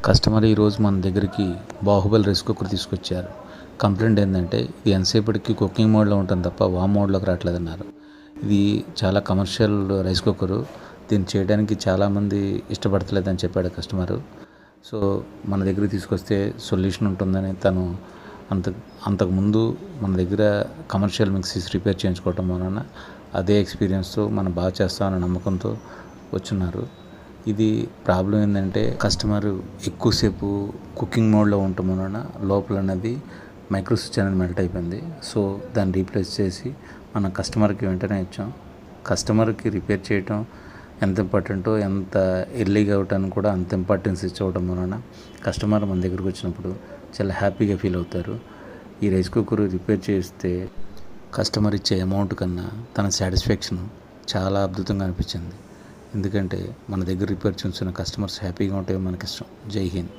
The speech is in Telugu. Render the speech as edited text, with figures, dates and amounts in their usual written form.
కస్టమర్ ఈరోజు మన దగ్గరికి బాహుబలి రైస్ కుక్కర్ తీసుకొచ్చారు. కంప్లైంట్ ఏంటంటే ఇది ఎంతసేపటికి కుకింగ్ మోడ్లో ఉంటుంది తప్ప వామ్ మోడ్లోకి రావట్లేదన్నారు. ఇది చాలా కమర్షియల్ రైస్ కుక్కరు, దీన్ని చేయడానికి చాలామంది ఇష్టపడతలేదని చెప్పాడు కస్టమరు. సో మన దగ్గరికి తీసుకొస్తే సొల్యూషన్ ఉంటుందని తను అంతకుముందు మన దగ్గర కమర్షియల్ మిక్సీస్ రిపేర్ చేయించుకోవటం వలన అదే ఎక్స్పీరియన్స్తో మనం బాగా చేస్తామన్న నమ్మకంతో వచ్చున్నారు. ఇది ప్రాబ్లం ఏంటంటే కస్టమర్ ఎక్కువసేపు కుకింగ్ మోడ్లో ఉండటం వలన లోపల అనేది మైక్రో స్విచ్ అనేది మెల్ట్ అయిపోయింది. సో దాన్ని రీప్లేస్ చేసి మన కస్టమర్కి వెంటనే ఇచ్చాం. కస్టమర్కి రిపేర్ చేయటం ఎంత ఇంపార్టెంటో, ఎంత ఎర్లీగా అవటానికి కూడా అంత ఇంపార్టెన్స్ ఇచ్చుకోవడం వలన కస్టమర్ మన దగ్గరికి వచ్చినప్పుడు చాలా హ్యాపీగా ఫీల్ అవుతారు. ఈ రైస్ కుక్కర్ రిపేర్ చేస్తే కస్టమర్ ఇచ్చే అమౌంట్ కన్నా తన సాటిస్ఫాక్షన్ చాలా అద్భుతంగా అనిపించింది. ఎందుకంటే మన దగ్గర రిపేర్ చూసిన కస్టమర్స్ హ్యాపీగా ఉంటే మనకి ఇష్టం. జై హింద్.